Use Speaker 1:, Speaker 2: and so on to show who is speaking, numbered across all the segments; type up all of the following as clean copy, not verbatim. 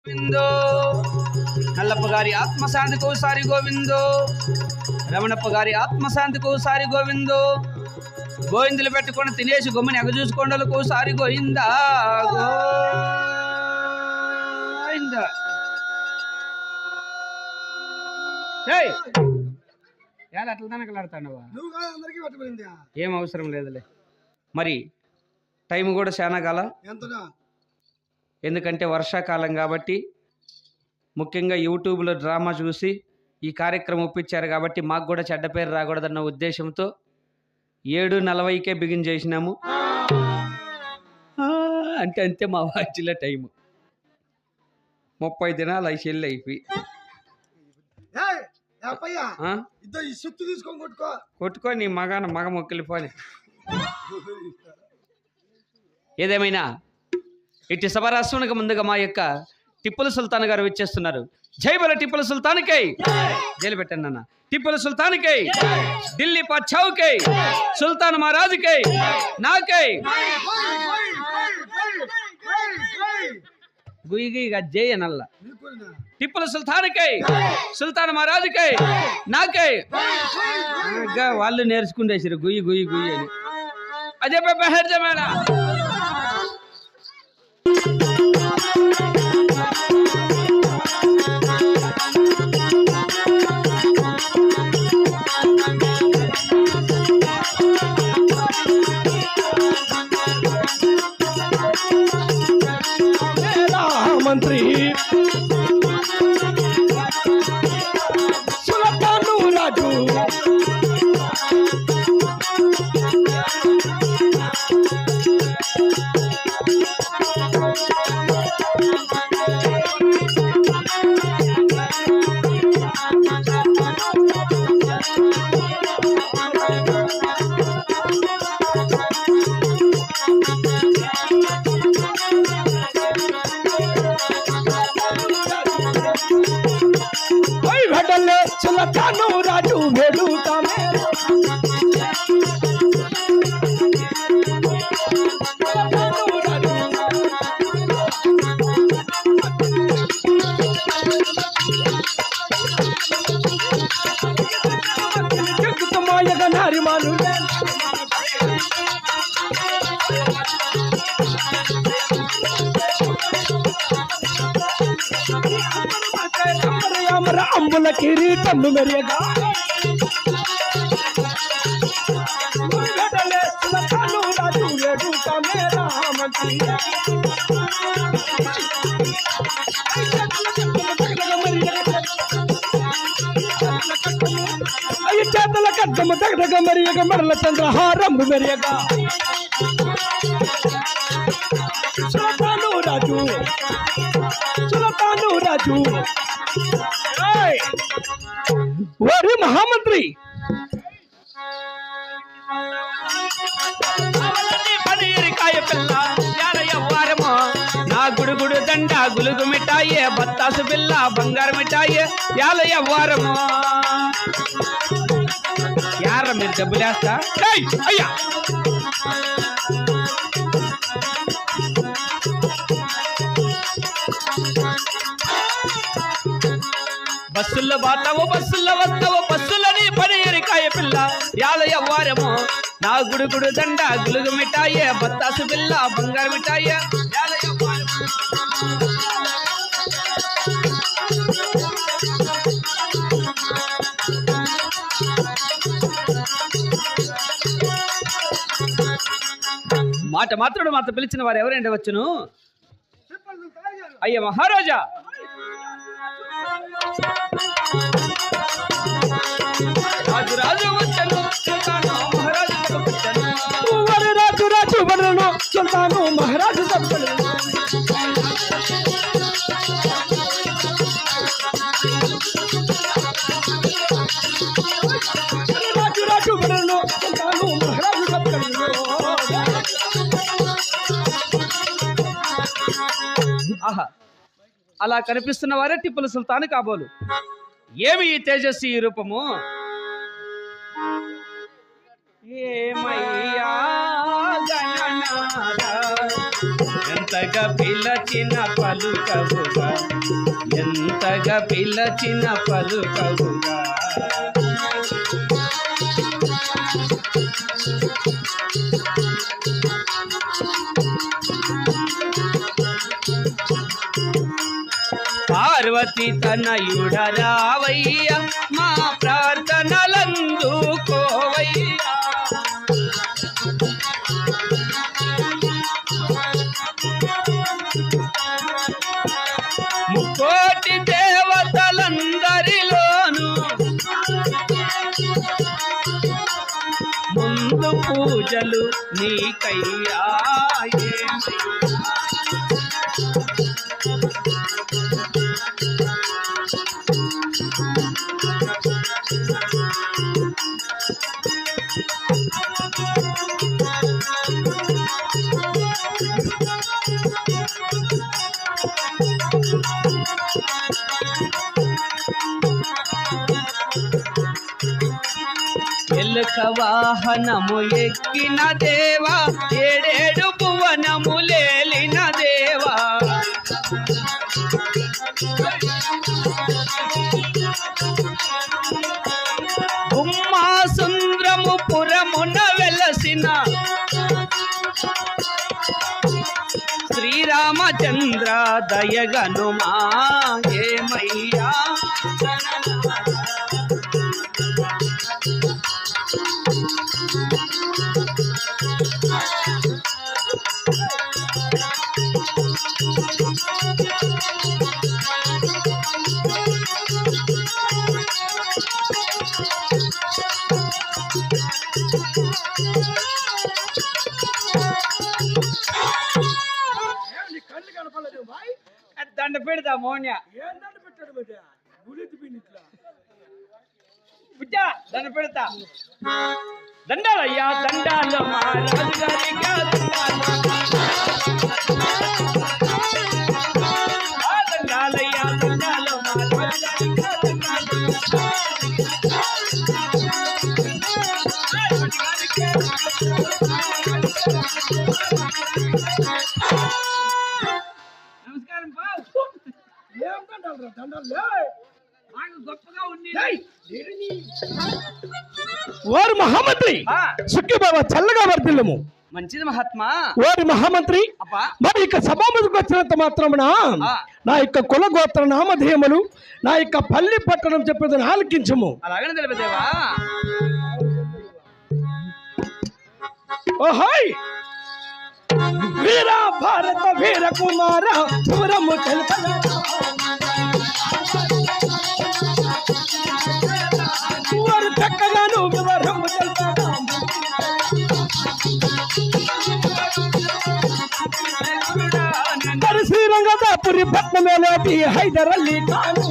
Speaker 1: గోవిందో నల్లప్ప గారి ఆత్మశాంతికి ఒకసారి గోవిందో రమణప్ప గారి ఆత్మశాంతికి ఒకసారి గోవిందో గోవిందులు పెట్టుకొని తినేసి గొమ్మని ఎగజూసుకొండలకు ఒకసారి గోయిందా గోయిందా. అట్లా తనకలాడుతాండవా? ఏం అవసరం లేదులే. మరి టైం కూడా చాలా కాల, ఎందుకంటే వర్షాకాలం కాబట్టి ముఖ్యంగా యూట్యూబ్లో డ్రామా చూసి ఈ కార్యక్రమం ఒప్పించారు కాబట్టి మాకు కూడా చెడ్డ పేరు రాకూడదన్న ఉద్దేశంతో 7:40కే బిగిన్ చేసినాము. అంటే అంతే మా వాచిలో టైము 30 దినాలు ఐసెల్లు అయిపోయి కొట్టుకో నీ మగ మొక్కిలిపోని. ఏదేమైనా ఇటు సభరాష్ట్రానికి ముందుగా మా యొక్క టిప్పుల సుల్తాన్ గారు వచ్చేస్తున్నారు. జై బల టిప్పుల సుల్తాన్కై, జైలు పెట్టండి అన్న. టిప్పుల సుల్తాన్కై, ఢిల్లీ పచ్చావుకై, సుల్తాన్ మహారాజుకై, నాకై గుయిగా జై అనల్ల. టిప్పుల సుల్తాన్కై, సుల్తాన్ మహారాజుకై, నాకై వాళ్ళు నేర్చుకుంటేసారు గుయ్యి గుయ్యి గుయ్యి అని. అదే మేడ
Speaker 2: మంత్రి సుల్తాను రాజు సుల్తాను రాజు వేడుక జగతమాయగ నారిమాను అంబుల కిరీటం మెరియగా సుల్తాను రాజు వేడుక మేరా మంత్రి అయ్య చేతల కద్దము దగ్గర మరియగ మరల చంద్రహారం మెరియగా సుల్తాను రాజు సుల్తాను రాజు ఓరి మహామంత్రి
Speaker 1: నా గుడుగుడు దండ గులుగు మిఠాయే బత్తాసు పిల్ల బంగారు మిఠాయే యాలయ్య వారము. యార మీరు డబ్బులేస్తా అయ్యా బస్సుల్లో బాతావు బస్సుల్లో వస్తావు బస్సులని పని ఎరికాయ పిల్ల యాలయ్య వారము. నా గుడుగుడు దండ గులుగు మిఠాయే బత్తాసు పిల్ల బంగారు మిఠాయే యాలయ్య వారము. మాట మాత్రుడు మాత్రం పిలిచిన వారు ఎవరైనా వచ్చును? అయ్య మహారాజా, రాజు రాజు వచ్చను సుల్తాను మహారాజు
Speaker 2: రాజు రాజు వరను సుల్తాను మహారాజు రాజు రాజు వరను సుల్తాను మహారాజు
Speaker 1: ఆహా, అలా కనిపిస్తున్న వారే టిప్పుల సుల్తాన్ కాబోలు. ఏమి ఈ తేజస్వి ఈ రూపము? ఏమయ్యా గణనాథ, ఎంత ఎంతగా పిలచిన పలుకవుగా, ఎంతగా పిలచిన పలుకవుగా. పార్వతి తనయుడ రావయ్య, మా ప్రార్థనలందుకోవయ్యా. ముక్కోటి దేవతలందరిలోను ముందు పూజలు నీకయ్యా. ఎలుక వాహనము ఎక్కిన దేవా, ఏడేడు భువనములేలిన దేవా. ఉమ్మాసుంద్రము పురమున వెలసిన శ్రీరామచంద్ర దయగనుమా ఏమయ్యా. దండ పెడతా మౌన్య దండ పెడతా. దండాలయ్యా దండాలు మా రాజుగారిగా దండాలయ్యా దండాలు మా రాజుగారిగా నమస్కారం బాబు. ఏం దండాలు గొప్పగా ఉంది.
Speaker 2: వారు మహామంత్రి సుఖీబాబా చల్లగా వర్ధిల్లము.
Speaker 1: మంచిది మహాత్మా.
Speaker 2: వారి మహామంత్రి మరి ఇక సభా ముందుకు వచ్చినంత మాత్రమున నా యొక్క కుల గోత్ర నామధేయములు, నా యొక్క పల్లి పట్టణం చెప్పేదని ఆలకించము.
Speaker 1: అలాగనే తెలిపదేవా.
Speaker 2: ఓహాయ్ వీర భారత వీర కుమార పురము తెలుపదా, వారు చక్కగాను వివరము తెలుపదా. మరి శ్రీరంగదాపురి పట్నమేలేటి హైదర్ అలీ ఖాన్,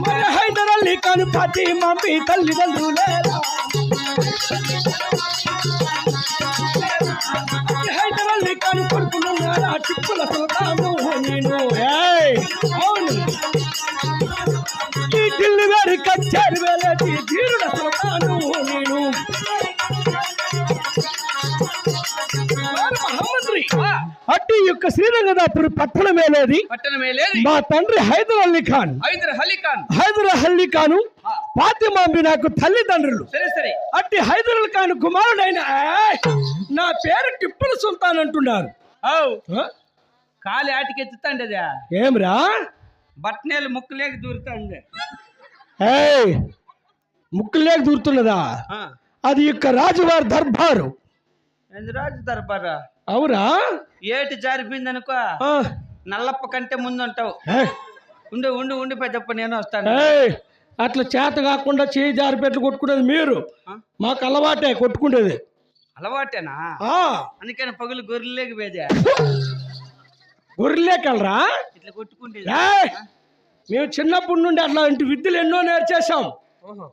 Speaker 2: మరి హైదర్ అలీ ఖాన్ పాతి మమ్మీ తల్లిదండ్రులేరా. హైదర్ అలీ ఖాన్ కొడుకులున్నారా టిప్పుల సుల్తాను నేను. అవును ఈ ఢిల్లీ వారి కచ్చారి వేలేటి ధీరుడ సుల్తాను నేను. మహామంత్రి అట్టి యొక్క శ్రీరంగదాపురి పట్టణమేలేది మా తండ్రి హైదర్ అలీ ఖాన్. హైదర్ అలీ ఖాను ఫాతిమాంబి నాకు తల్లిదండ్రులు. అట్టి హైదర్ అలీ ఖాన్ కుమారుడైన నా పేరు టిప్పుల సుల్తాన్ అంటున్నారు.
Speaker 1: కాలి ఆటికెత్తుతాండదా
Speaker 2: ఏమ్రా
Speaker 1: బట్నేలు ముక్కులేక దూరుతాండే.
Speaker 2: ముక్కులేక దూరుతున్నదా? అది యొక్క రాజువారి దర్బారు.
Speaker 1: రాజు దర్బారా?
Speaker 2: అవురా.
Speaker 1: ఏటి జారిపోయింది అనుకో, నల్లప్ప కంటే ముందు అంటావు. ఉండి ఉండి ఉండి పెద్దప్ప నేను వస్తాను.
Speaker 2: అట్లా చేత కాకుండా చేయి జారిపెట్లు కొట్టుకునేది మీరు, మాకు అలవాటే కొట్టుకునేది.
Speaker 1: అలవాటేనా? అందుకని పగులు గొర్రెలేకి వేదా.
Speaker 2: గొర్రెలేకెళ్ళరా
Speaker 1: ఇట్లా కొట్టుకుంటే?
Speaker 2: మేము చిన్నప్పటి నుండి అట్లాంటి విద్యలు ఎన్నో నేర్చేసాం.
Speaker 1: ఓహో,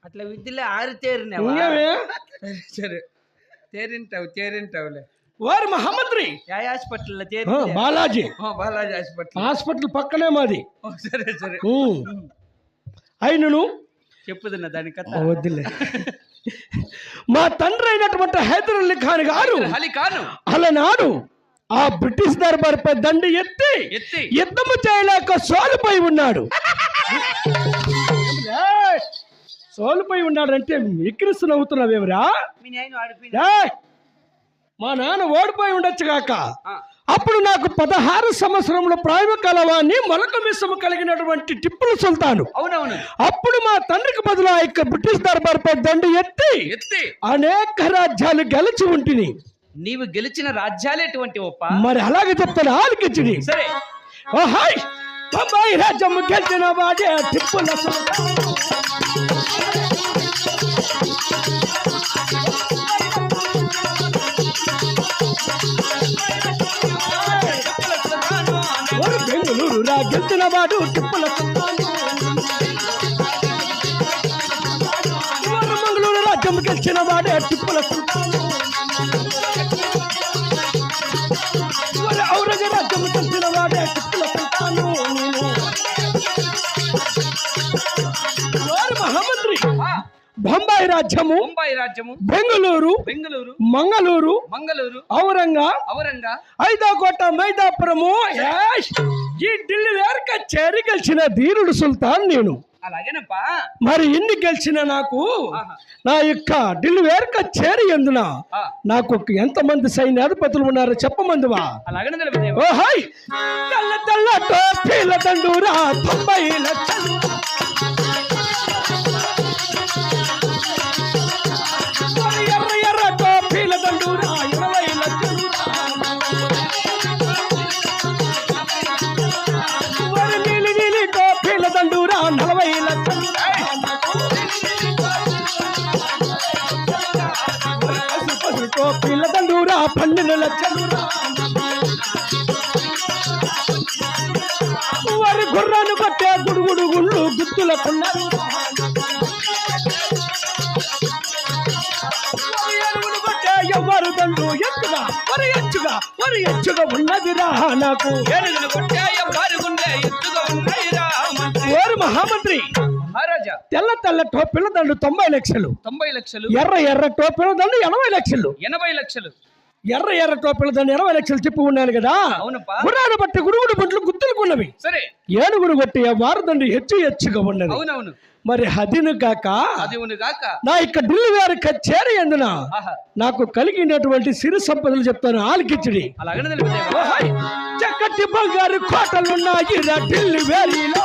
Speaker 1: అట్లా విద్యలే ఆరితేరినా? సరే తేరింటావులే.
Speaker 2: వారు మహామంత్రి
Speaker 1: హాస్పిటల్
Speaker 2: బాలాజీ హాస్పిటల్ పక్కనే మాది.
Speaker 1: సరే సరే
Speaker 2: అయినను
Speaker 1: చెప్పుదన్నా దాని కథ
Speaker 2: వద్దులే. మా తండ్రి అయినటువంటి హైదర్ అలీ ఖాన్ గారు
Speaker 1: అలీ ఖాన్
Speaker 2: అలనాడు ఆ బ్రిటిష్ దర్బార్పై దండి ఎత్తి యుద్ధము చేయలేక సోలుపై ఉన్నాడు. సోలుపై ఉన్నాడంటే ఎక్కిరిస్తు నవ్వుతున్నావేమిరా? మా నాన్న ఓడిపోయి ఉండొచ్చు కాక. అప్పుడు నాకు 16 సంవత్సరంలో ప్రాయమ కలవాన్ని మొలక మిస్సము కలిగినటువంటి టిప్పుల సుల్తాను.
Speaker 1: అవునవును.
Speaker 2: అప్పుడు మా తండ్రికి బదులు ఆ యొక్క బ్రిటిష్ దర్బార్పై దండి ఎత్తి అనేక రాజ్యాలు గెలిచి ఉంటిని.
Speaker 1: నీవు గెలిచిన రాజ్యాలు ఎటువంటి ఒప్ప? మరి
Speaker 2: అలాగే చెప్తాను, ఆలకించుడి.
Speaker 1: సరే.
Speaker 2: ఓహాయ్, బొంబాయి రాజ్యం గెలిచిన వాడే టిప్పుల సుల్తాను. బెంగళూరు గెలిచిన వాడు టిప్పుల సుల్తాను. మంగళూరు రాజ్యం గెలిచిన వాడే టిప్పుల సుల్తాను. ఔరంగ రాజ్యం గెలిచిన వాడే టిప్పుల సుల్తాను. మహామంత్రి బొంబాయి రాజ్యము బెంగళూరు మంగళూరు ఔరంగా ఐదాకోట మైదాపురము ఈ ఢిల్లీ వేరక చేరి గెలిచిన ధీరుడు సుల్తాన్ నేను.
Speaker 1: అలాగేనప్పా.
Speaker 2: మరి ఎన్ని గెలిచిన నాకు నా యొక్క ఢిల్లీ వేరక చేరి ఎందున నాకు ఎంతమంది సైన్యాధిపతులు ఉన్నారో చెప్పమందువా? ఓహాయ్, తెల్ల తెల్ల టోపీల దండూరా 90 లక్షలు. ఎర్ర ఎర్ర టోపీల దండూరా 20 లక్షలు. నీలి నీలి టోపీల దండూరా 40 లక్షలు. టోపీల దండూరా 12 లక్షలు. వారి గుర్రాన్ని కొట్టే గుడుగుడు గుళ్ళు గుత్తులకున్నారు. ఎవరు దండు ఎత్తుగా వరి ఎచ్చుగా ఉన్నదిరా నాకు. ఓరు మహామంత్రి, తెల్ల తెల్ల టోపీల దండు 90 లక్షలు. ఎర్ర ఎర్ర టోపీల దండు 80 లక్షలు. ఎర్ర ఎర్ర టోపీల దండు 80 లక్షలు చెప్పి ఉన్నాను కదా. గుర్రాన్ని బట్టి గుడుగుడు బండ్లు గుర్తులుకున్నవి. ఏనుగురు కొట్టి వారు దండు హెచ్చుగా ఉన్నది. మరి హదిను కాక నా ఇక్కడ ఢిల్లీ వారి కచేరి ఎందున నాకు కలిగినటువంటి సిరి సంపదలు చెప్తాను, ఆలకించుడి. చక్కటి బంగారు కోటలున్నాయి ఢిల్లీ వేరిలో.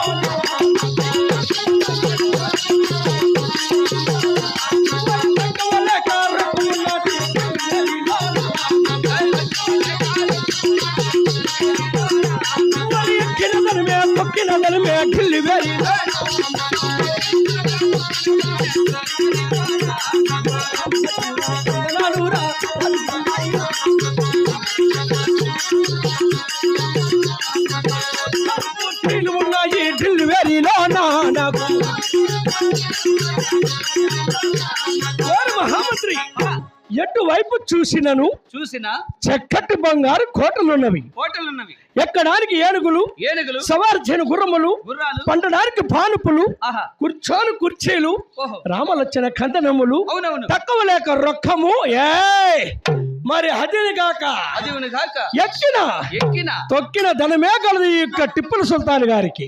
Speaker 2: మొక్కినదనమే ఢిల్లీ వేరిలో. ఉన్నాయి ఢిల్లీ వేరిలో నాకు. మహామంత్రి, ఎటువైపు చూసిన చక్కటి బంగారు కోటలున్నవి. ఎక్కడానికి ఏనుగులు సవార్చిన గుర్రములు, పండడానికి పానుపులు, కూర్చోని కుర్చీలు, రామలచ్చన కందనములు, తక్కువ లేక రొక్కము. మరి అదిని కాక ఎక్కిన తొక్కిన ధనమే కలదు ఈ యొక్క టిప్పుల సుల్తాన్ గారికి.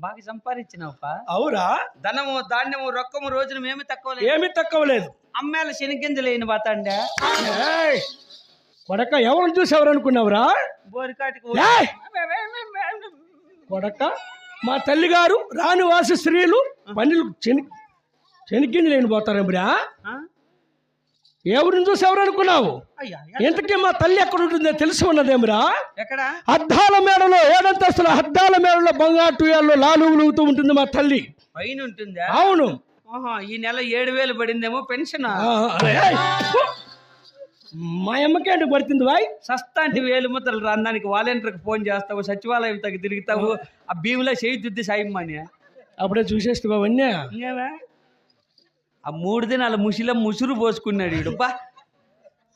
Speaker 1: బాగా సంపాదించినావు.
Speaker 2: అవురా?
Speaker 1: ధనము ధాన్యము రొక్కము రోజున
Speaker 2: ఏమి తక్కువ లేదు.
Speaker 1: అమ్మేల శనిగింజలు అయిన బాతండా
Speaker 2: కొడక ఎవరు చూసేవారు అనుకున్నావురా? కొడక మా తల్లి గారు రాణివాసి స్త్రీలు పన్నెలు శనిగింజలు అయిన పోతారేమిరా? ఎవరిని చూసేవారు అనుకున్నావు? ఇంతకీ మా తల్లి ఎక్కడ ఉంటుందో తెలిసి ఉన్నదేమిరా? అద్దాల మేడలో 7 అంతస్తుల అద్దాల మేడలో బంగారు టూయాల్లో లాలుగులుగుతూ ఉంటుంది మా తల్లి.
Speaker 1: పైన ఉంటుందా?
Speaker 2: అవును.
Speaker 1: ఈ నెల 7,000 పడిందేమో పెన్షన్.
Speaker 2: మా అమ్మకేంటి పడుతుంది వాయ్?
Speaker 1: సస్తాంటి వేలు ముద్దలు రాందానికి వాలంటీర్కి ఫోన్ చేస్తావు, సచివాలయం తగ్గి తిరుగుతావు, ఆ భీములా చేయి దుద్ది సాయమ్మని
Speaker 2: అప్పుడే చూసేస్తావు అవన్నీ.
Speaker 1: ఆ 3 దినాల ముసురు పోసుకున్నాడు వీడు. బా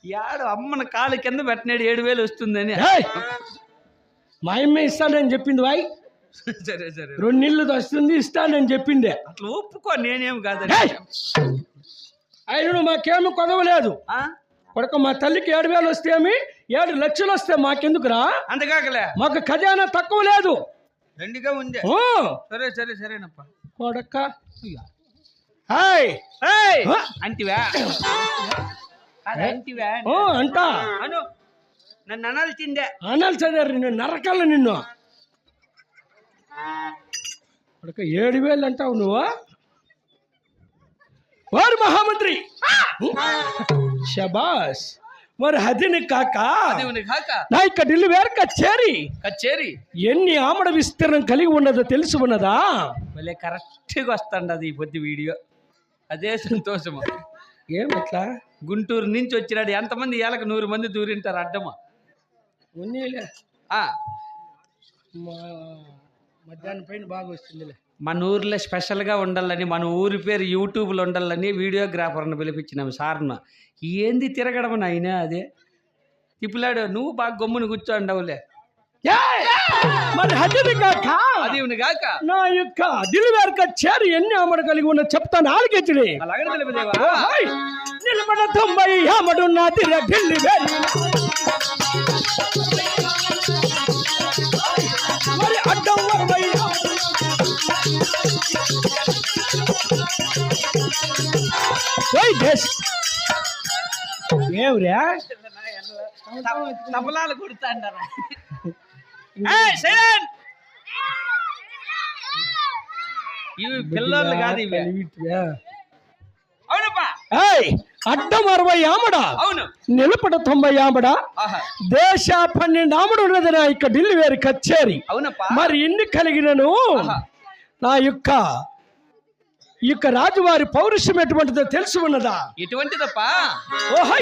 Speaker 1: యాడు అమ్మన కాలు కింద పెట్టినాడు 7,000 వస్తుందని.
Speaker 2: మా అమ్మ ఇస్తానని చెప్పింది వాయ్.
Speaker 1: సరే
Speaker 2: 2 నెలలు వస్తుంది ఇస్తానని చెప్పిందే.
Speaker 1: అట్లా ఒప్పుకో, నేనేం కాదు.
Speaker 2: ఆయన మాకేమి కొదవలేదు
Speaker 1: ఆ?
Speaker 2: కొడుక మా తల్లికి 7,000 వస్తేమి 7 లక్షలు వస్తే మాకెందుకురా?
Speaker 1: అంతకాకలే
Speaker 2: మాకు ఖజానా తక్కువ లేదు.
Speaker 1: రెండుగా ఉంది.
Speaker 2: ఓ
Speaker 1: సరే సరే సరేనప్ప.
Speaker 2: కొడక హాయ్
Speaker 1: అంటివా అంటివా
Speaker 2: ఓ అంటా
Speaker 1: అను నన్ను అనాల్సిందే.
Speaker 2: అనాల్సిందే నిన్ను నరకాల నిన్ను. కొడక 7,000 అంటావు నువ్వు? వారు మహామంత్రి శబాస్. మరి హదిని కాక నా యొక్క ఢిల్లీ వేరు
Speaker 1: కచేరి
Speaker 2: ఎన్ని ఆమడ విస్తీర్ణం కలిగి ఉన్నదో తెలిసి ఉన్నదా?
Speaker 1: మళ్ళీ కరెక్ట్గా వస్తాండి ఈ పొద్దు వీడియో. అదే సంతోషము.
Speaker 2: ఏమట్లా
Speaker 1: గుంటూరు నుంచి వచ్చినాడు. ఎంతమంది ఏళ్ళకి 100 మంది దూరింటారు అడ్డమా.
Speaker 2: ఉన్నీలే మధ్యాహ్నం పైన బాగా వస్తుందిలే.
Speaker 1: మన ఊర్లో స్పెషల్గా ఉండాలని, మన ఊరి పేరు యూట్యూబ్లో ఉండాలని వీడియోగ్రాఫర్ని పిలిపించినాము సార్ను. ఏంది తిరగడం నాయన అదే తిప్పులాడు. నువ్వు బాగా గమ్మును కూర్చోండవులే.
Speaker 2: మరి హదిని కాక
Speaker 1: అది కాక
Speaker 2: నా యొక్క ఢిల్లీ వేరు కచేరి ఎన్ని ఆమడ కలిగి ఉన్న చెప్తాను ఆలకించడి.
Speaker 1: అలాగే తెలియదేవా.
Speaker 2: నిలబడ 90 ఆమడు నాది ఢిల్లీ వేరు. మరి అడ్డం 60 ఏవురా
Speaker 1: తబలాలు కొడుతాండారా. ఇవి పిల్లలు కాదు ఇవి. అవునప్పా.
Speaker 2: అడ్డం 60 ఆమడ,
Speaker 1: అవును.
Speaker 2: నిలబడ 90 ఆమడ, దేశ 12 ఆమడు ఉన్నది నా యొక్క ఢిల్లీ వేరు కచేరి.
Speaker 1: అవునప్పా.
Speaker 2: మరి ఇన్ని కలిగినను నా యొక్క రాజువారి పౌరుషం ఎటువంటిదో తెలిసి ఉన్నదా?
Speaker 1: ఎటువంటిదప్పా?
Speaker 2: ఓహో